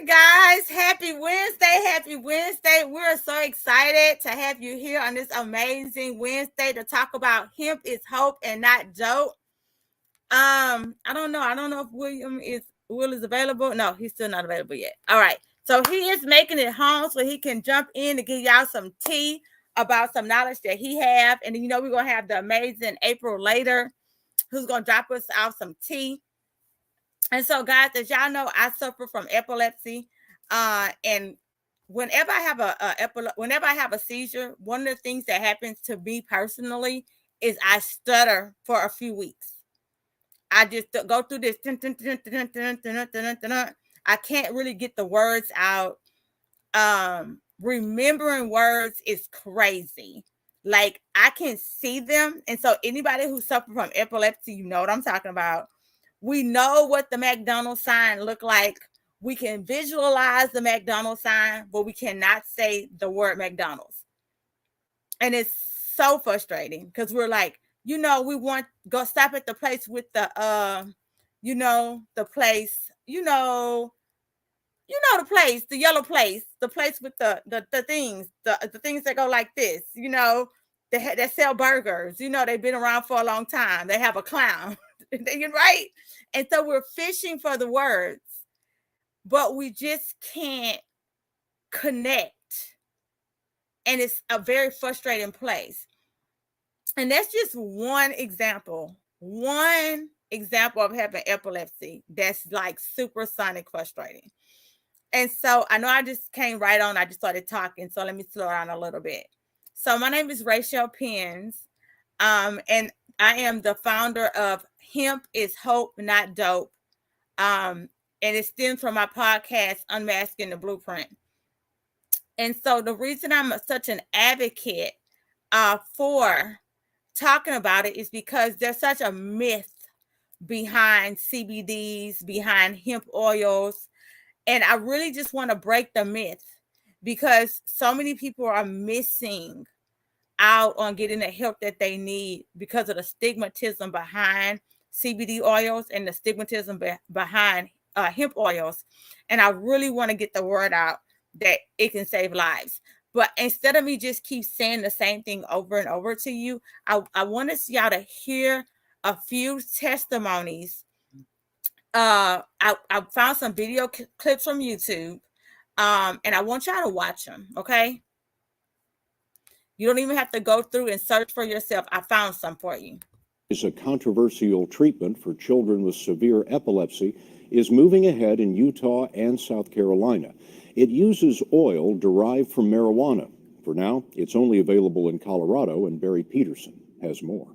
guys. Happy Wednesday. Happy Wednesday. We're so excited to have you here on this amazing Wednesday to talk about hemp is hope and not dope. I don't know. I don't know if Will is available. No, he's still not available yet. All right. So he is making it home so he can jump in to give y'all some tea about some knowledge that he have. And you know, we're gonna have the amazing April later, who's gonna drop us off some tea. And so, guys, as y'all know, I suffer from epilepsy. And whenever I have a seizure, one of the things that happens to me personally is I stutter for a few weeks. I just go through this. I can't really get the words out. Remembering words is crazy. Like I can see them. And so anybody who suffers from epilepsy, you know what I'm talking about. We know what the McDonald's sign look like. We can visualize the McDonald's sign, but we cannot say the word McDonald's. And it's so frustrating because we're like, you know, we want go stop at the place with the the place, the place, the yellow place, the place with the things, the things that go like this, that sell burgers. They've been around for a long time. They have a clown, right? And so we're fishing for the words, but we just can't connect. And it's a very frustrating place. And that's just one example of having epilepsy that's like supersonic frustrating. And so I know I just came right on. I just started talking. So let me slow down a little bit. So my name is Rachel Penns. And I am the founder of Hemp is Hope, Not Dope. And it stems from my podcast, Unmasking the Blueprint. And so the reason I'm such an advocate for talking about it is because there's such a myth behind CBDs, behind hemp oils. And I really just want to break the myth because so many people are missing out on getting the help that they need because of the stigmatism behind CBD oils and the stigmatism behind hemp oils. And I really want to get the word out that it can save lives. But instead of me just keep saying the same thing over and over to you, I want y'all to hear a few testimonies. I found some video clips from YouTube, and I want y'all to watch them, okay? You don't even have to go through and search for yourself. I found some for you. Is a controversial treatment for children with severe epilepsy is moving ahead in Utah and South Carolina. It uses oil derived from marijuana. For now, it's only available in Colorado, and Barry Peterson has more.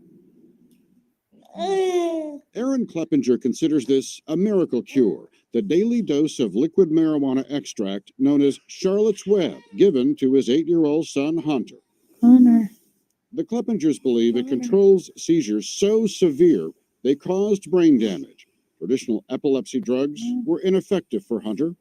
Aaron Kleppinger considers this a miracle cure, the daily dose of liquid marijuana extract known as Charlotte's Web, given to his 8-year-old son, Hunter. The Kleppingers believe it controls seizures so severe they caused brain damage. Traditional epilepsy drugs were ineffective for Hunter.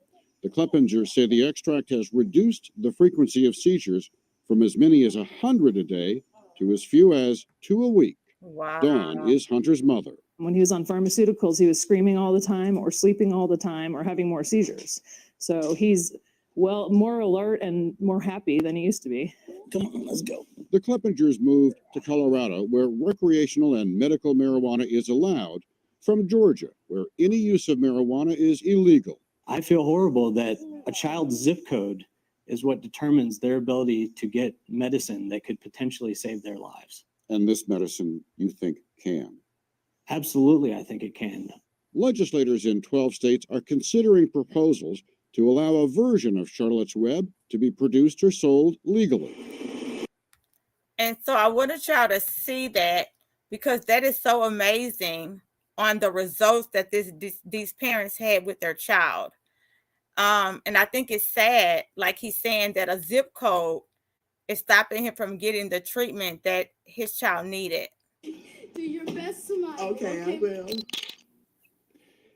The Kleppingers say the extract has reduced the frequency of seizures from as many as 100 a day to as few as 2 a week. Wow. Dawn is Hunter's mother. When he was on pharmaceuticals, he was screaming all the time or sleeping all the time or having more seizures. So he's more alert and more happy than he used to be. Come on, let's go. The Kleppingers moved to Colorado, where recreational and medical marijuana is allowed, from Georgia, where any use of marijuana is illegal. I feel horrible that a child's zip code is what determines their ability to get medicine that could potentially save their lives. And this medicine, you think, can? Absolutely, I think it can. Legislators in 12 states are considering proposals to allow a version of Charlotte's Web to be produced or sold legally. And so I wanted y'all to see that because that is so amazing on the results that these parents had with their child. And I think it's sad, like he's saying, that a zip code is stopping him from getting the treatment that his child needed. Do your best tonight. Okay, I will.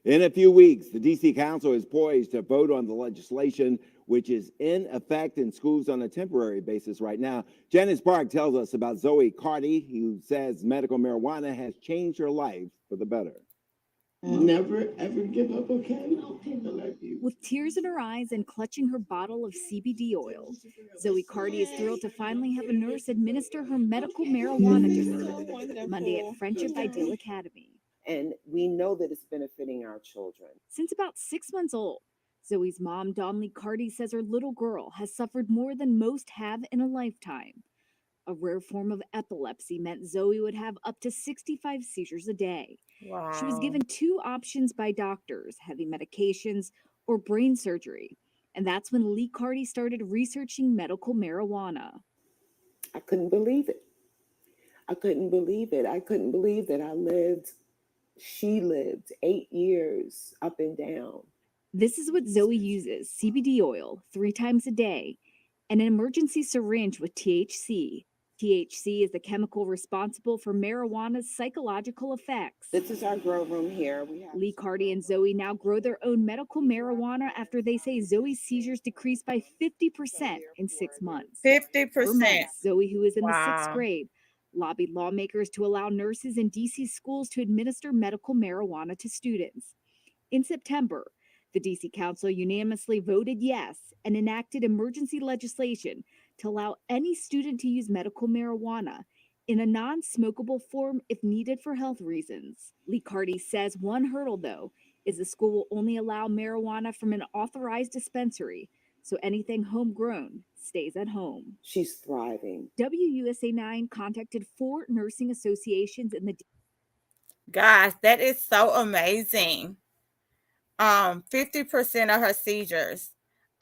In a few weeks, the D.C. Council is poised to vote on the legislation, which is in effect in schools on a temporary basis right now. Janice Park tells us about Zoe Carty, who says medical marijuana has changed her life for the better. Never ever give up, okay? I love you. With tears in her eyes and clutching her bottle of CBD oil, Zoe Cardi is thrilled to finally have a nurse administer her medical marijuana to her Monday at Friendship Ideal Academy. And we know that it's benefiting our children. Since about 6 months old, Zoe's mom, Donley Cardi, says her little girl has suffered more than most have in a lifetime. A rare form of epilepsy meant Zoe would have up to 65 seizures a day. Wow. She was given 2 options by doctors: heavy medications or brain surgery. And that's when Lee Cardi started researching medical marijuana. I couldn't believe it. I couldn't believe it. I couldn't believe that she lived 8 years up and down. This is what Zoe uses: CBD oil 3 times a day and an emergency syringe with THC. THC is the chemical responsible for marijuana's psychological effects. This is our grow room here. Lee Cardi and Zoe now grow their own medical marijuana after they say Zoe's seizures decreased by 50% in 6 months. 50%. For months, Zoe, who is in the Wow. 6th grade, lobbied lawmakers to allow nurses in DC schools to administer medical marijuana to students. In September, the DC Council unanimously voted yes and enacted emergency legislation to allow any student to use medical marijuana in a non-smokable form if needed for health reasons. Lee Cardi says one hurdle, though, is the school will only allow marijuana from an authorized dispensary, so anything homegrown stays at home. She's thriving. WUSA 9 contacted 4 nursing associations in the Gosh, that is so amazing. 50% of her seizures.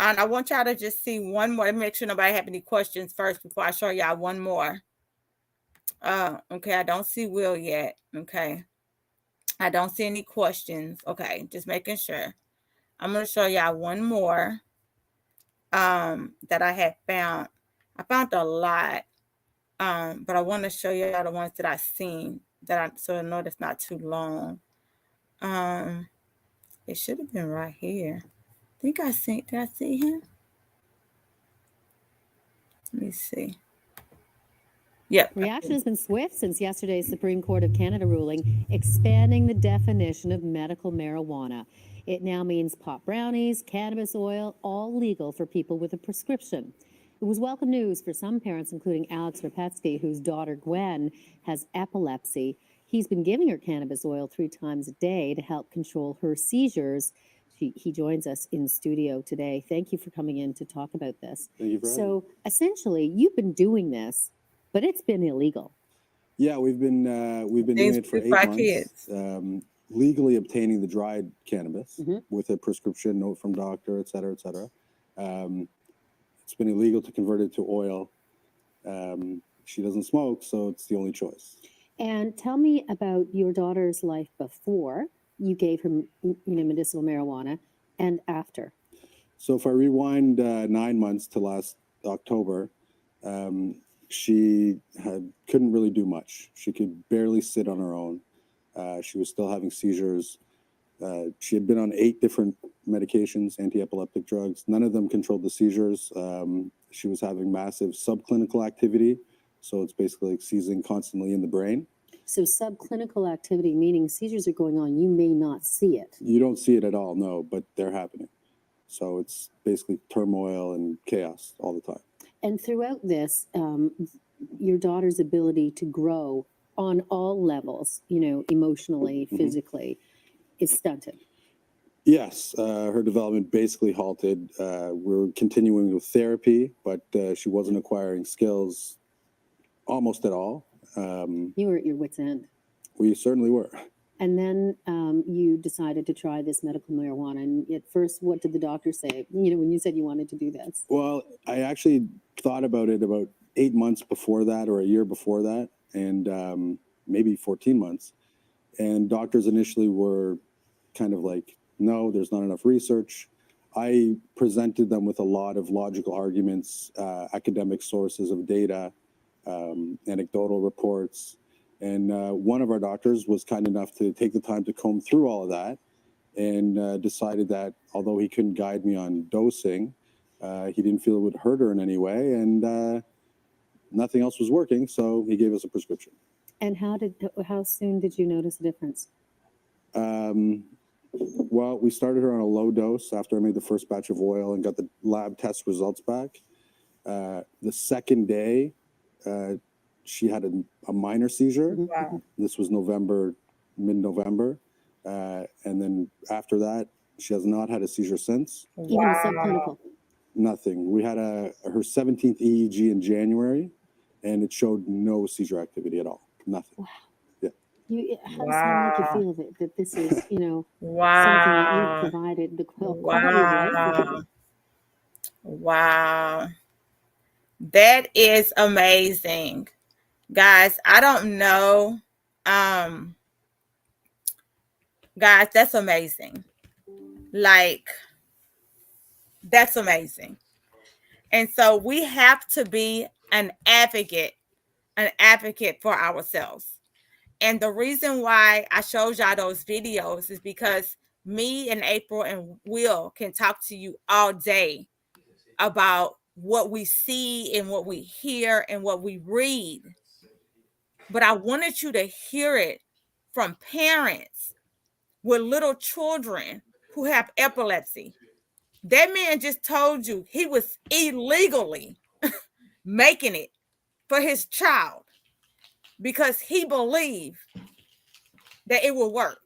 And I want y'all to just see one more. Let me make sure nobody have any questions first before I show y'all one more. Okay, I don't see Will yet. Okay. I don't see any questions. Okay, just making sure. I'm going to show y'all one more that I had found. I found a lot. But I want to show y'all the ones that I've seen so I know that's not too long. It should have been right here. Did I see him? Let me see. Yep. Reaction has been swift since yesterday's Supreme Court of Canada ruling expanding the definition of medical marijuana. It now means pot brownies, cannabis oil, all legal for people with a prescription. It was welcome news for some parents, including Alex Rapetsky, whose daughter Gwen has epilepsy. He's been giving her cannabis oil 3 times a day to help control her seizures. He joins us in studio today. Thank you for coming in to talk about this. Thank you for having me. So essentially, you've been doing this, but it's been illegal. Yeah, we've been doing it for 8 months. Kids. Legally obtaining the dried cannabis with a prescription note from doctor, et cetera, et cetera. It's been illegal to convert it to oil. She doesn't smoke, so it's the only choice. And tell me about your daughter's life before you gave her, medicinal marijuana, and after. So if I rewind 9 months to last October, she couldn't really do much. She could barely sit on her own. She was still having seizures. She had been on 8 different medications, anti-epileptic drugs. None of them controlled the seizures. She was having massive subclinical activity. So it's basically like seizing constantly in the brain. So subclinical activity, meaning seizures are going on, you may not see it. You don't see it at all, no, but they're happening. So it's basically turmoil and chaos all the time. And throughout this, your daughter's ability to grow on all levels, emotionally, physically, is stunted. Yes, her development basically halted. We're continuing with therapy, but she wasn't acquiring skills almost at all. You were at your wit's end. We certainly were. And then you decided to try this medical marijuana. And at first, what did the doctor say, when you said you wanted to do this? Well, I actually thought about it about 8 months before that, or a year before that, and maybe 14 months. And doctors initially were kind of like, no, there's not enough research. I presented them with a lot of logical arguments, academic sources of data, anecdotal reports. And one of our doctors was kind enough to take the time to comb through all of that and decided that although he couldn't guide me on dosing, he didn't feel it would hurt her in any way. And nothing else was working. So he gave us a prescription. And how soon did you notice a difference? Well, we started her on a low dose after I made the first batch of oil and got the lab test results back. The second day, she had a minor seizure. Wow. This was mid-November. And then after that, she has not had a seizure since. Even a subclinical. Nothing. We had her 17th EEG in January, and it showed no seizure activity at all. Nothing. Wow. Yeah. How does that make you feel that this is, something that you Wow. provided the quality of life for Wow. people? Wow. That is amazing. Guys, I don't know. Guys, that's amazing. Like, that's amazing. And so we have to be an advocate for ourselves. And the reason why I showed y'all those videos is because me and April and Will can talk to you all day about what we see and what we hear and what we read. But I wanted you to hear it from parents with little children who have epilepsy. That man just told you he was illegally making it for his child because he believed that it will work.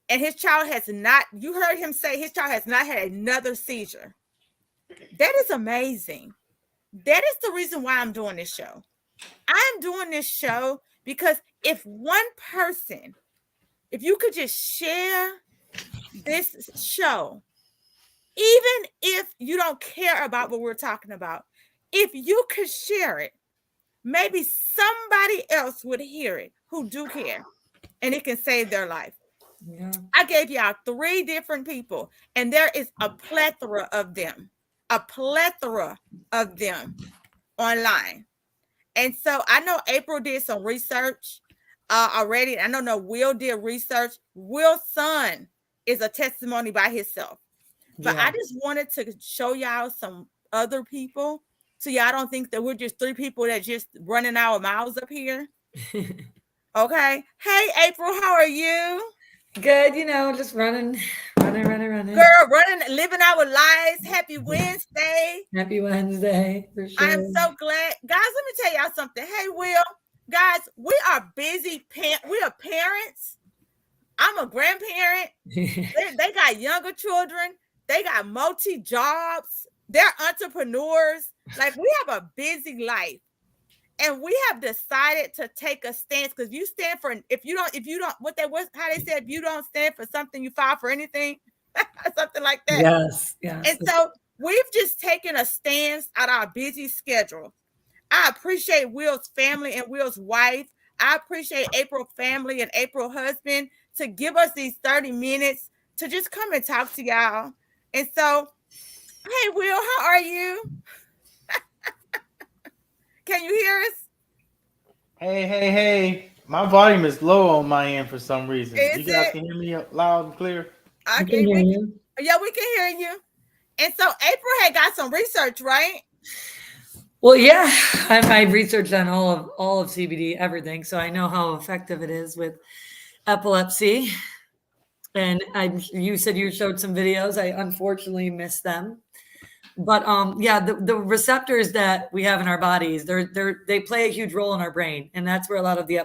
And his child has not, you heard him say his child has not had another seizure. That is amazing. That is the reason why I'm doing this show. I'm doing this show because if one person, if you could just share this show, even if you don't care about what we're talking about, if you could share it, maybe somebody else would hear it who do care, and it can save their life. Yeah. I gave y'all 3 different people, and there is a plethora of them online. And so I know April did some research already. I don't know Will did research. Will's son is a testimony by himself. But I just wanted to show y'all some other people so y'all don't think that we're just 3 people that just running our mouths up here. Okay. Hey, April, how are you? Good, just running. Girl, living our lives. Happy Wednesday. Happy Wednesday, for sure. I'm so glad. Guys, let me tell y'all something. Hey, Will. Guys, we are busy. We are parents. I'm a grandparent. They got younger children. They got multi-jobs. They're entrepreneurs. Like, we have a busy life. And we have decided to take a stance because you stand for, if you don't, how they said, if you don't stand for something, you file for anything, something like that. Yes. And so we've just taken a stance at our busy schedule. I appreciate Will's family and Will's wife. I appreciate April's family and April's husband to give us these 30 minutes to just come and talk to y'all. And so, hey, Will, how are you? Can you hear us? Hey. My volume is low on my end for some reason. You guys can hear me loud and clear? I can hear you. Yeah, we can hear you. And so April had got some research, right? Well, yeah, I've researched on all of CBD, everything. So I know how effective it is with epilepsy. And you said you showed some videos. I unfortunately missed them. But the receptors that we have in our bodies, they play a huge role in our brain, and that's where a lot of the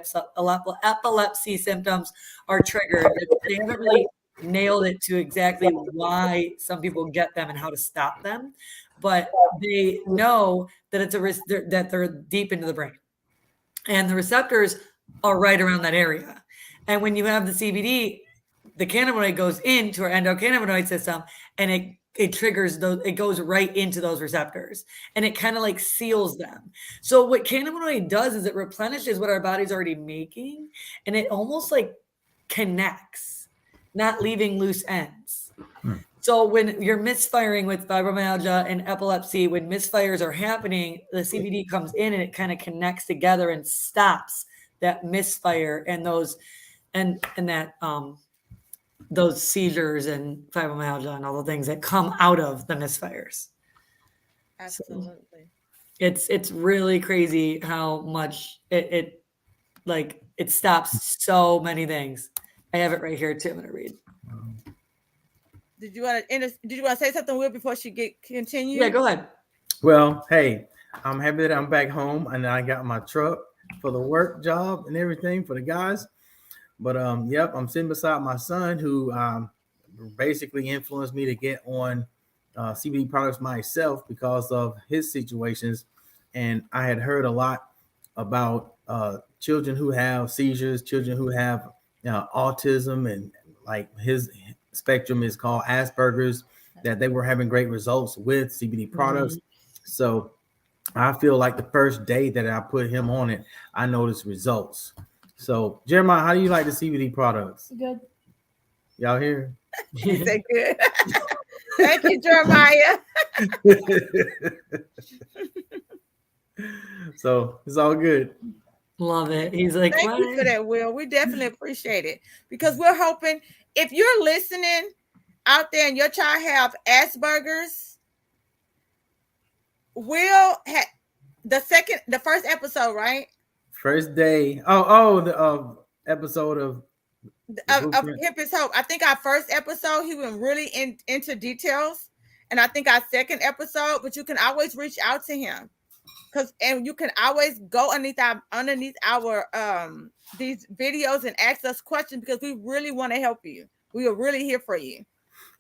epilepsy symptoms are triggered. They haven't really nailed it to exactly why some people get them and how to stop them, but they know that that they're deep into the brain, and the receptors are right around that area. And when you have the CBD, the cannabinoid goes into our endocannabinoid system, and it triggers those, it goes right into those receptors, and it kind of like seals them. So what cannabinoid does is it replenishes what our body's already making, and it almost like connects, not leaving loose ends. So when you're misfiring with fibromyalgia and epilepsy, when misfires are happening, the CBD comes in and it kind of connects together and stops that misfire and those those seizures and fibromyalgia and all the things that come out of the misfires. Absolutely. So it's really crazy how much it stops so many things. I have it right here too. I'm going to read. Did you want to say something, Will, before she continue? Yeah, go ahead. Well, hey, I'm happy that I'm back home and I got my truck for the work job and everything for the guys. But yep, I'm sitting beside my son who basically influenced me to get on CBD products myself because of his situations. And I had heard a lot about children who have seizures, children who have autism, and like his spectrum is called Asperger's, that they were having great results with CBD products. So I feel like the first day that I put him on it, I noticed results. So Jeremiah, how do you like the CBD products? Good. Y'all hear? He said good. Thank you, Jeremiah. So it's all good. Love it. He's like, thank you for that, Will. We definitely appreciate it because we're hoping if you're listening out there and your child have Asperger's, Will had the first episode, right? First day. The episode of Hemp is Hope. I think our first episode, he went really into details. And I think our second episode, but you can always reach out to him. And you can always go underneath our these videos and ask us questions because we really want to help you. We are really here for you.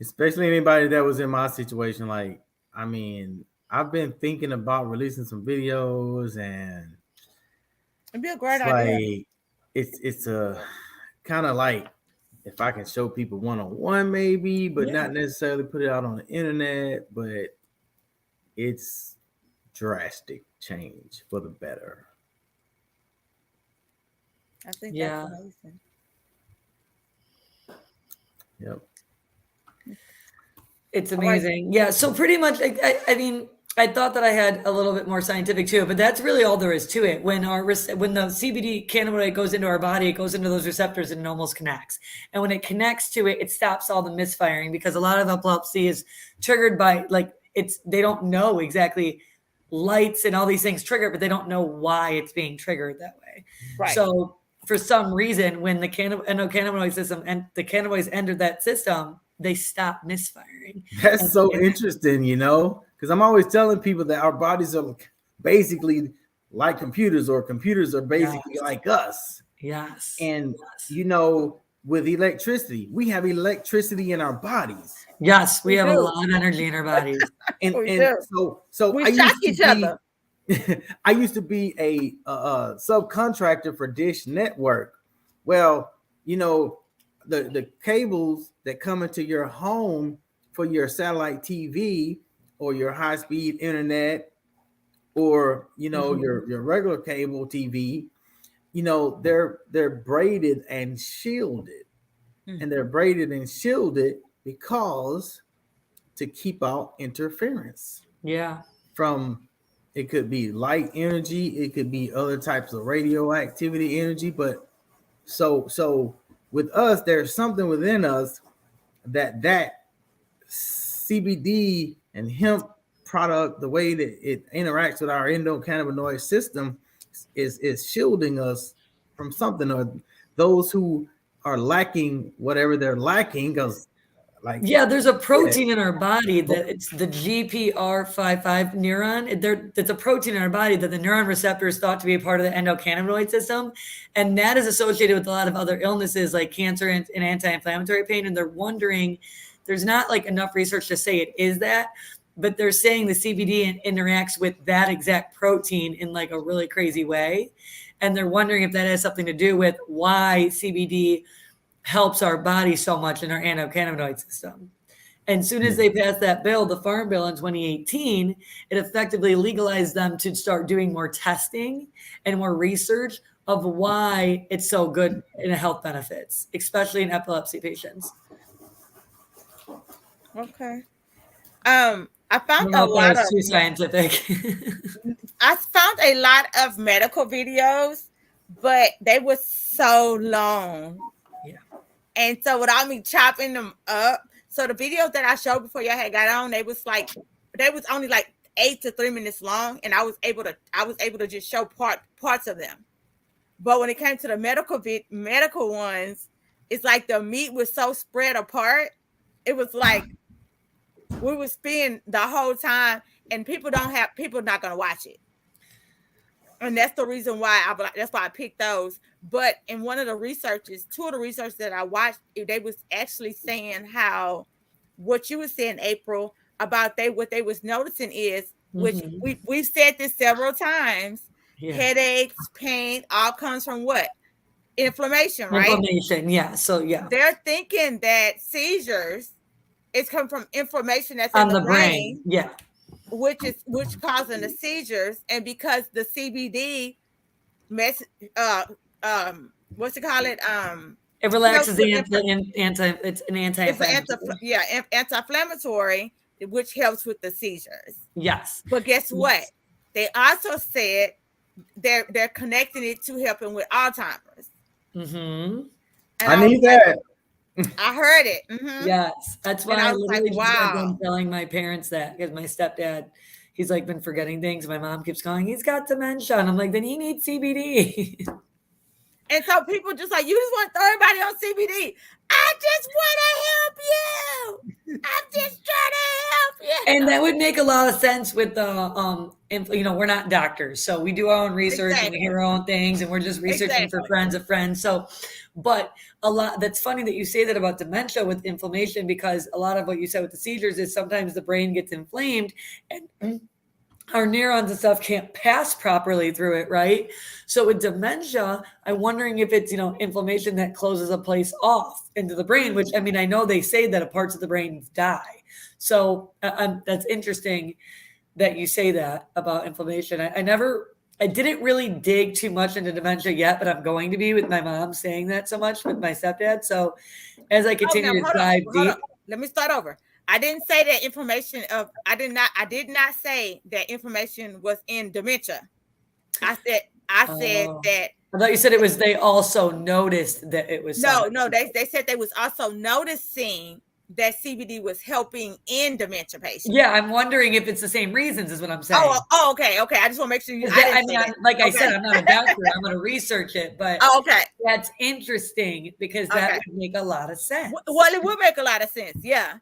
Especially anybody that was in my situation. Like, I mean, I've been thinking about releasing some videos, and it'd be a great idea. Like, it's a kind of like if I can show people one-on-one maybe, but not necessarily put it out on the internet, but it's drastic change for the better. I think that's amazing. Yep. It's amazing. Yeah. So pretty much, I mean, I thought that I had a little bit more scientific to it, but that's really all there is to it. When the CBD cannabinoid goes into our body, it goes into those receptors and it almost connects. And when it connects to it, it stops all the misfiring because a lot of epilepsy is triggered by they don't know exactly lights and all these things trigger, but they don't know why it's being triggered that way. Right. So for some reason, when the endocannabinoid system and the cannabinoids entered that system, they stop misfiring. That's so interesting, because I'm always telling people that our bodies are basically like computers, or computers are basically like us. Yes. And, with electricity, we have electricity in our bodies. Yes, we have a lot of energy in our bodies. and so we shock each other. I used to be a subcontractor for Dish Network. Well, the cables that come into your home for your satellite TV or your high-speed internet or your regular cable TV, they're braided and shielded. And they're braided and shielded because to keep out interference. Yeah. From it could be light energy, it could be other types of radioactivity energy, but so with us, there's something within us that CBD and hemp product, the way that it interacts with our endocannabinoid system is shielding us from something, or those who are lacking whatever they're lacking, because there's a protein in our body that it's the GPR55 neuron. It's a protein in our body that the neuron receptor is thought to be a part of the endocannabinoid system. And that is associated with a lot of other illnesses like cancer and anti-inflammatory pain. And they're wondering, there's not enough research to say it is that, but they're saying the CBD interacts with that exact protein in a really crazy way. And they're wondering if that has something to do with why CBD helps our body so much in our endocannabinoid system. And as soon as they passed that bill, the Farm Bill in 2018, it effectively legalized them to start doing more testing and more research of why it's so good in health benefits, especially in epilepsy patients. Okay. I found a lot of too scientific. I found a lot of medical videos, but they were so long. Yeah. And so without me chopping them up, so the videos that I showed before y'all had got on, they was only 8 to 3 minutes long, and I was able to just show parts of them. But when it came to the medical ones, it's like the meat was so spread apart. It was like we would spend the whole time, and people not gonna watch it. And that's the reason why that's why I picked those. But in one of the researches, two of the research that I watched, they was actually saying how what you were saying, April, about what they was noticing is, which we've said this several times, headaches, pain, all comes from what? Inflammation, right? Inflammation, yeah. So yeah. They're thinking that seizures is come from inflammation that's on in the brain. Yeah. Which causing the seizures, and because the CBD what's it call it? It relaxes the anti-inflammatory, which helps with the seizures. Yes. But guess what? They also said they're connecting it to helping with Alzheimer's. I need that. I heard it. Yes, that's why I literally like, wow. been telling my parents that, because my stepdad, he's like been forgetting things. My mom keeps going, he's got dementia, and I'm like, then he needs CBD. And so people just like, you just want to throw everybody on CBD. I just want to help you. I'm just trying to help you. And that would make a lot of sense with the, we're not doctors, so we do our own research and we hear our own things, and we're just researching for friends of friends. So, but that's funny that you say that about dementia with inflammation, because a lot of what you said with the seizures is sometimes the brain gets inflamed and our neurons and stuff can't pass properly through it, right? So with dementia, I'm wondering if it's, inflammation that closes a place off into the brain, which, I mean, I know they say that parts of the brain die. So that's interesting that you say that about inflammation. I didn't really dig too much into dementia yet, but I'm going to be with my mom saying that so much with my stepdad. So as I continue to dive deep. Let me start over. I didn't say that information I did not say that information was in dementia. I said that. I thought you said it was, they also noticed that it was. No, they said they was also noticing that CBD was helping in dementia patients. Yeah, I'm wondering if it's the same reasons is what I'm saying. Oh, okay. I just want to make sure you. I said, I'm not a doctor. I'm going to research it, but okay, that's interesting because that would make a lot of sense. Well, it would make a lot of sense, yeah,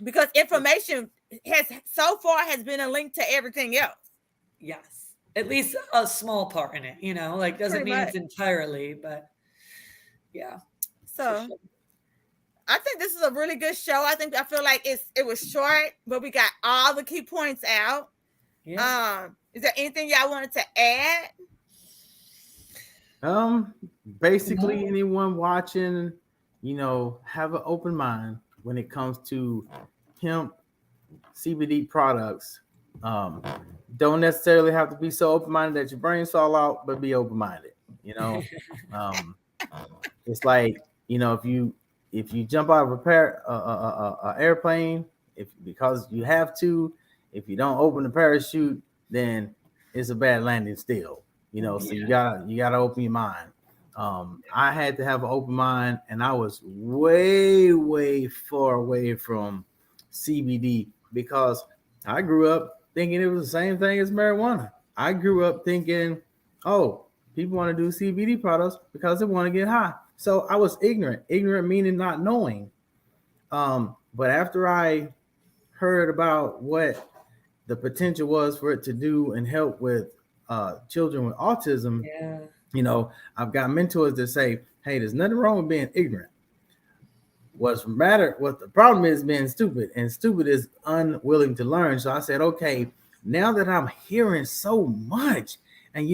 because information has been a link to everything else. Yes, at least a small part in it. Doesn't mean it's entirely, but yeah. So. I think this is a really good show. I feel like it was short, but we got all the key points out. Yeah. Is there anything y'all wanted to add? Basically, anyone watching, have an open mind when it comes to hemp CBD products. Don't necessarily have to be so open-minded that your brains fall out, but be open-minded. It's like, if you jump out of a airplane, because you have to, if you don't open the parachute, then it's a bad landing still. So you gotta open your mind. I had to have an open mind, and I was way, way far away from CBD because I grew up thinking it was the same thing as marijuana. I grew up thinking, oh, people want to do CBD products because they want to get high. So I was ignorant meaning not knowing. But after I heard about what the potential was for it to do and help with children with autism, I've got mentors that say, hey, there's nothing wrong with being ignorant. What the problem is being stupid, and stupid is unwilling to learn. So I said, okay, now that I'm hearing so much, and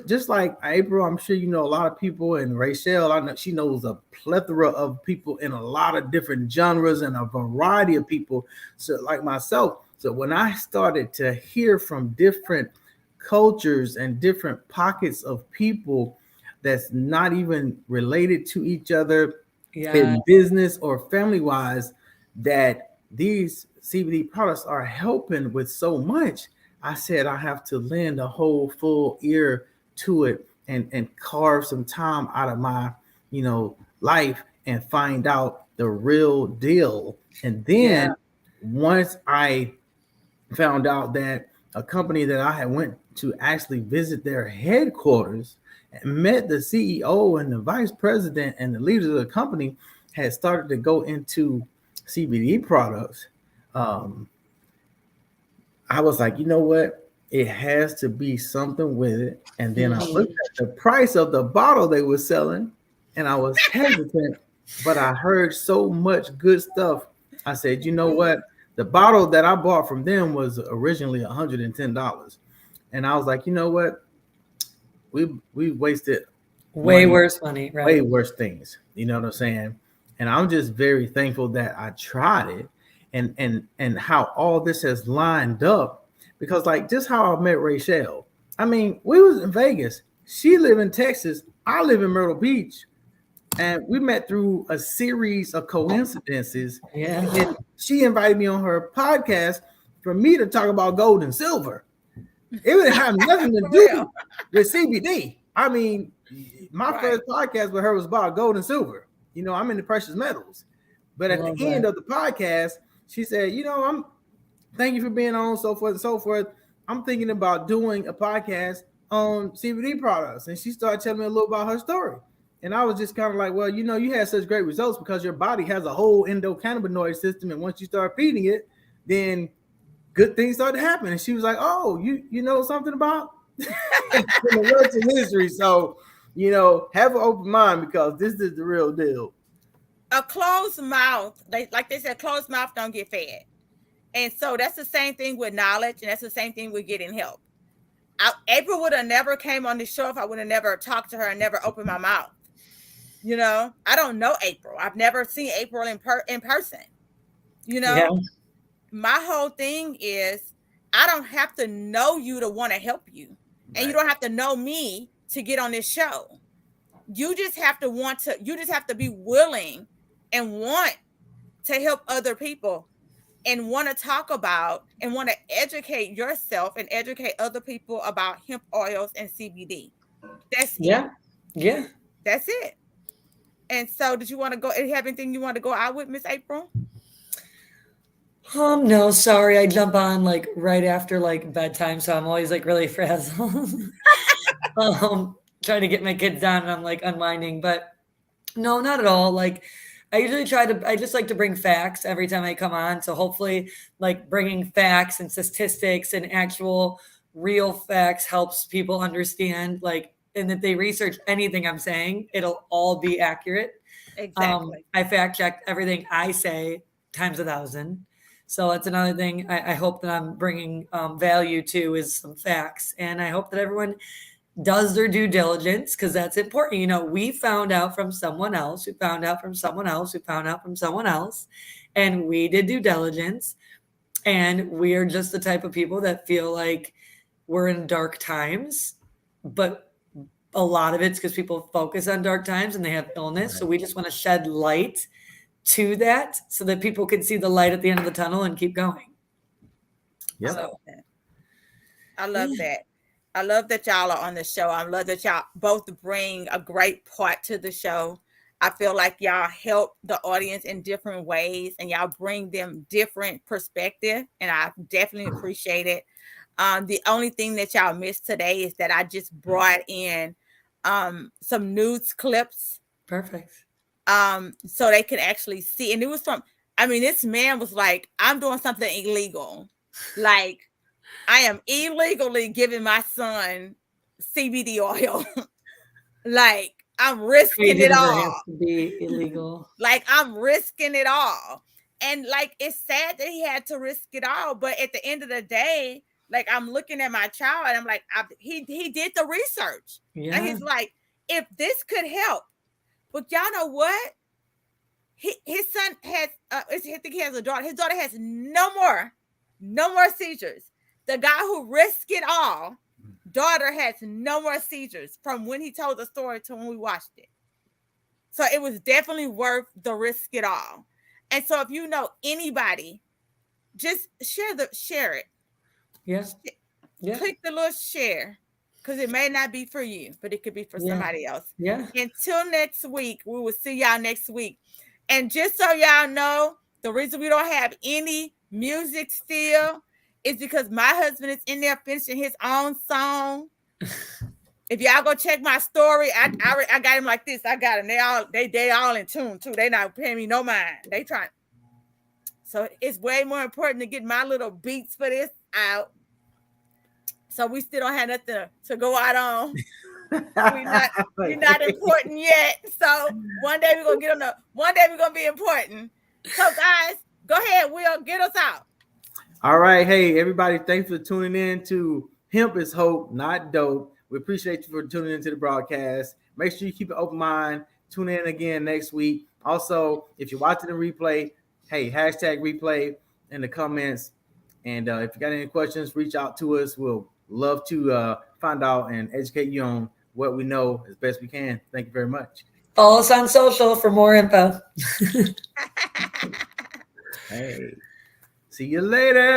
just like April, I'm sure a lot of people, and Rachel, I know she knows a plethora of people in a lot of different genres and a variety of people, so like myself. So when I started to hear from different cultures and different pockets of people that's not even related to each other in business or family-wise, that these CBD products are helping with so much, I said I have to lend a whole full ear to it and carve some time out of my, life and find out the real deal. And then once I found out that a company that I had went to actually visit their headquarters and met the CEO and the vice president and the leaders of the company had started to go into CBD products. I was like, you know what? It has to be something with it. And then I looked at the price of the bottle they were selling, and I was hesitant, but I heard so much good stuff. I said, you know what? The bottle that I bought from them was originally $110. And I was like, you know what? We wasted Way money, worse money, right? way worse things. You know what I'm saying? And I'm just very thankful that I tried it, and how all this has lined up, because like just how I met Rachel. I mean, we was in Vegas. She live in Texas. I live in Myrtle Beach. And we met through a series of coincidences. Yeah. And then she invited me on her podcast for me to talk about gold and silver. It would have nothing to do with CBD. I mean, my first podcast with her was about gold and silver. You know, I'm into precious metals. But at the end of the podcast, she said, you know, thank you for being on, so forth and so forth. I'm thinking about doing a podcast on CBD products. And she started telling me a little about her story. And I was just kind of like, well, you know, you had such great results because your body has a whole endocannabinoid system. And once you start feeding it, then good things start to happen. And she was like, oh, you know something about the rest of history. So, you know, have an open mind because this is the real deal. A closed mouth, like they said, closed mouth don't get fed. And so that's the same thing with knowledge, and that's the same thing with getting help. April would have never came on the show if I would have never talked to her and never opened my mouth. You know, I don't know April. I've never seen April in person. You know, my whole thing is I don't have to know you to want to help you. And you don't have to know me to get on this show. You just have to be willing and want to help other people and want to talk about and want to educate yourself and educate other people about hemp oils and CBD. That's it. Yeah. That's it. And so did you want to go? Have anything you want to go out with, Miss April? No, sorry. I jump on like right after like bedtime. So I'm always like really frazzled. Trying to get my kids down and I'm like unwinding, but no, not at all. Like I just like to bring facts every time I come on. So hopefully like bringing facts and statistics and actual real facts helps people understand, like, and if they research anything I'm saying, it'll all be accurate. Exactly. I fact checked everything I say times 1,000. So that's another thing I hope that I'm bringing value to is some facts. And I hope that everyone does their due diligence because that's important. You know, we found out from someone else, we found out from someone else, we found out from someone else, and we did due diligence. And we are just the type of people that feel like we're in dark times, but a lot of it's because people focus on dark times and they have illness. So we just want to shed light to that so that people can see the light at the end of the tunnel and keep going. Yeah. So, I love that. I love that y'all are on the show. I love that y'all both bring a great part to the show. I feel like y'all help the audience in different ways and y'all bring them different perspective. And I definitely appreciate it. The only thing that y'all missed today is that I just brought in some news clips. Perfect. So they could actually see. And it was this man was like, I'm doing something illegal. Like, I am illegally giving my son CBD oil. Like, I'm risking it all. Has to be illegal. Like, I'm risking it all. And like, it's sad that he had to risk it all. But at the end of the day, like, I'm looking at my child and I'm like, he did the research. Yeah. And he's like, if this could help. But y'all know what? His son has, I think he has a daughter. His daughter has no more seizures. The guy who risked it all, daughter has no more seizures from when he told the story to when we watched it. So it was definitely worth the risk it all. And so if you know anybody, just share it. Yes. Yeah. Click the little share because it may not be for you, but it could be for somebody else. Yeah. Until next week, we will see y'all next week. And just so y'all know, the reason we don't have any music still is because my husband is in there finishing his own song. If y'all go check my story, I got him like this. I got him. They all in tune too. They not paying me no mind. They trying. So it's way more important to get my little beats for this out. So we still don't have nothing to go out on. We're not important yet. So one day we're gonna be important. So guys, go ahead, Will, get us out. All right. Hey, everybody, thanks for tuning in to Hemp is Hope, Not Dope. We appreciate you for tuning into the broadcast. Make sure you keep an open mind. Tune in again next week. Also, if you're watching the replay, hey, hashtag replay in the comments. And if you got any questions, reach out to us. We'll love to find out and educate you on what we know as best we can. Thank you very much. Follow us on social for more info. Hey, see you later.